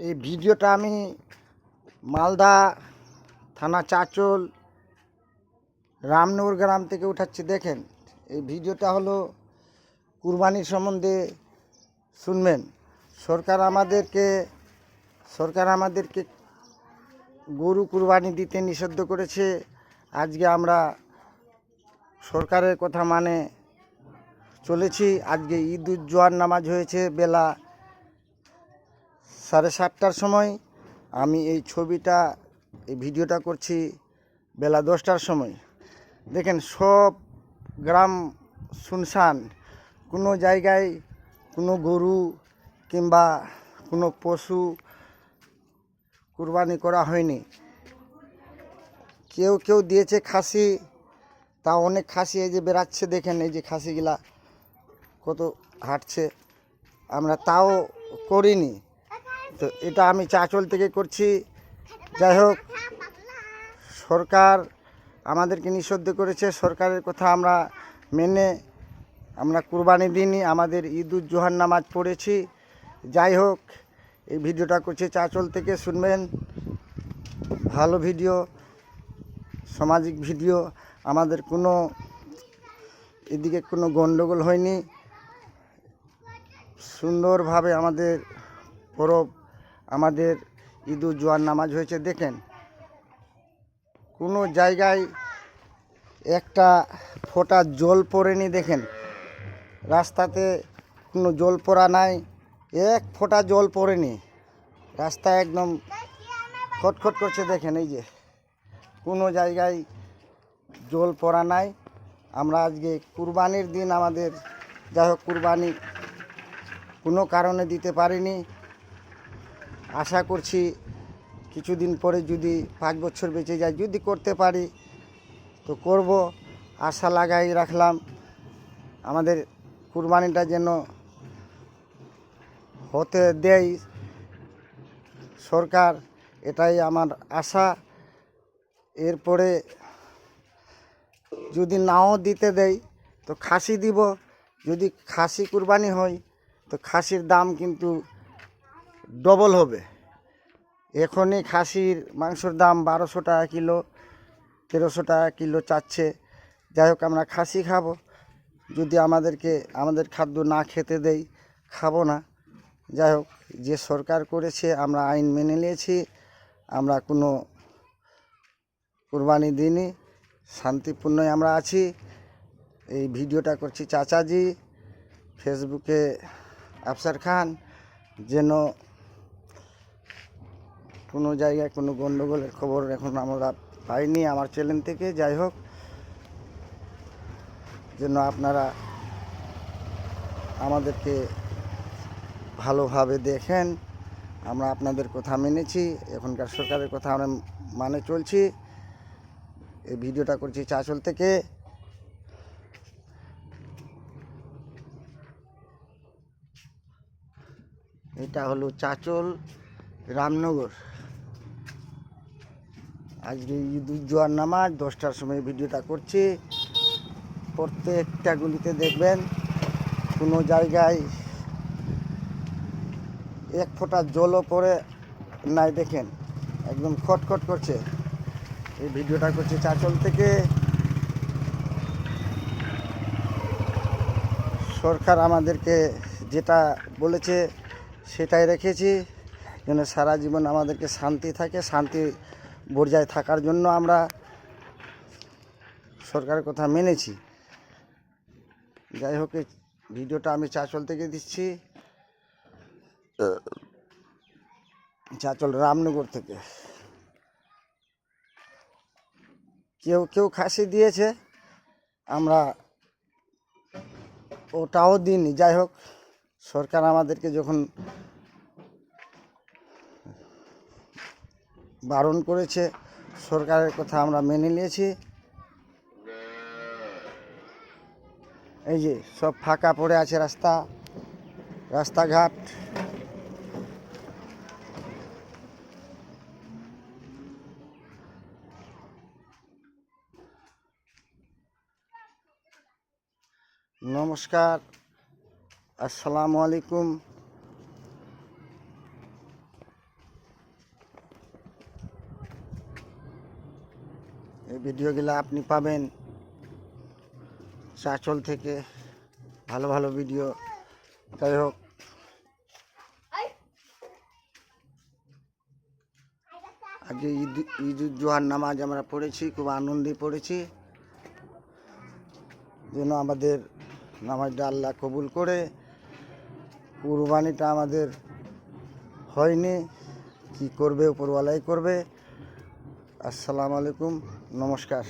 এই ভিডিওটা আমি মালদা থানা চাচল রামনগর গ্রাম থেকে উঠাচ্ছি। দেখেন, এই ভিডিওটা হলো কুরবানির সম্বন্ধে শুনবেন। সরকার আমাদেরকে গরু কুরবানি দিতে নিষিদ্ধ করেছে। আজকে আমরা সরকারের কথা মানে চলেছি। আজকে ঈদুজ্জোহার নামাজ হয়েছে বেলা 7:30টার সময়। আমি এই ভিডিওটা করছি বেলা 10টার সময়। দেখেন, সব গ্রাম শুনশান, কোনো জায়গায় কোনো গরু কিংবা কোনো পশু কুরবানি করা হয়নি। কেউ কেউ দিয়েছে খাসি, তা অনেক খাসি এই যে বেরাচ্ছে, দেখেন এই যে খাসিগুলা কত হাঁটছে। আমরা তাও করিনি। তো এটা আমি চাচল থেকে করছি। যাই হোক, সরকার আমাদেরকে নিষিদ্ধ করেছে। সরকারের কথা আমরা মেনে আমরা কুরবানি দিইনি, আমাদের ঈদুজ্জোহার নামাজ পড়েছি। যাই হোক, এই ভিডিওটা করছি চাচল থেকে, শুনবেন। ভালো ভিডিও, সামাজিক ভিডিও। আমাদের কোনো এদিকে কোনো গণ্ডগোল হয়নি। সুন্দরভাবে আমাদের পরব, আমাদের ঈদুজ্জোহার নামাজ হয়েছে। দেখেন, কোনো জায়গায় একটা ফোঁটা জল পড়েনি। দেখেন, রাস্তাতে কোনো জল পড়া নাই, এক ফোঁটা জল পড়েনি। রাস্তা একদম খটখট করছে। দেখেন, এই যে কোনো জায়গায় জল পড়া নাই। আমরা আজকে কুরবানির দিন আমাদের, যাই হোক, কুরবানি কোনো কারণে দিতে পারিনি। আশা করছি কিছুদিন পরে যদি 5 বছর বেঁচে যায়, যদি করতে পারি তো করব। আশা লাগাই রাখলাম আমাদের কুরবানিটা যেন হতে দেয় সরকার, এটাই আমার আশা। এরপরে যদি নাও দিতে দেয় তো খাসি দিব। যদি খাসি কুরবানি হয় তো খাসির দাম কিন্তু ডবল হবে। এখনই খাসির মাংসর দাম 1200 টাকা কিলো, 1300 টাকা কিলো চাচ্ছে। যাই হোক, আমরা খাসি খাবো। যদি আমাদের খাদ্য না খেতে দেয়, খাবো না। যাই হোক, যে সরকার করেছে আমরা আইন মেনে নিয়েছি। আমরা কোনো কুরবানি দিইনি, শান্তিপূর্ণই আমরা আছি। এই ভিডিওটা করছি চাচাজি, ফেসবুকে আফসার খান, যেন কোনো জায়গায় কোনো গণ্ডগোলের খবর এখন আমরা পাইনি আমার চ্যানেল থেকে। যাই হোক, যেন আপনারা আমাদেরকে ভালোভাবে দেখেন। আমরা আপনাদের কথা মেনেছি, এখনকার সরকারের কথা আমরা মানে চলছি। এই ভিডিওটা করছি চাচল থেকে। এটা হলো চাচল রামনগর। আজকে ঈদুজ্জোহার নামাজ 10টার সময় ভিডিওটা করছি। প্রত্যেকটা গুলিতে দেখবেন কোনো জায়গায় এক ফোঁটা জলও পড়ে নাই। দেখেন, একদম খটখট করছে। এই ভিডিওটা করছি চাচল থেকে। সরকার আমাদেরকে যেটা বলেছে সেটাই রেখেছি, যেন সারা জীবন আমাদেরকে শান্তি থাকে। শান্তি বজায় থাকার জন্য আমরা সরকারের কথা মেনেছি। যাই হোক, এই ভিডিওটা আমি চাচল থেকে দিচ্ছি, চাচল রামনগর থেকে। কেউ কেউ খাসি দিয়েছে, আমরা ওটাও দিইনি। যাই হোক, সরকার আমাদেরকে যখন বারণ করেছে, সরকারের কথা আমরা মেনে নিয়েছি। এই যে সব ফাঁকা পড়ে আছে রাস্তাঘাট। নমস্কার, আসসালামু আলাইকুম। এই ভিডিওগুলো আপনি পাবেন চাঁচল থেকে, ভালো ভালো ভিডিও। যাই হোক, আজকে ঈদ জোহার নামাজ আমরা পড়েছি, খুব আনন্দে পড়েছি। যেন আমাদের নামাজটা আল্লাহ কবুল করে। কুরবানিটা আমাদের হয়নি, কি করবে উপরওয়ালাই করবে। আসসালামু আলাইকুম, নমস্কার।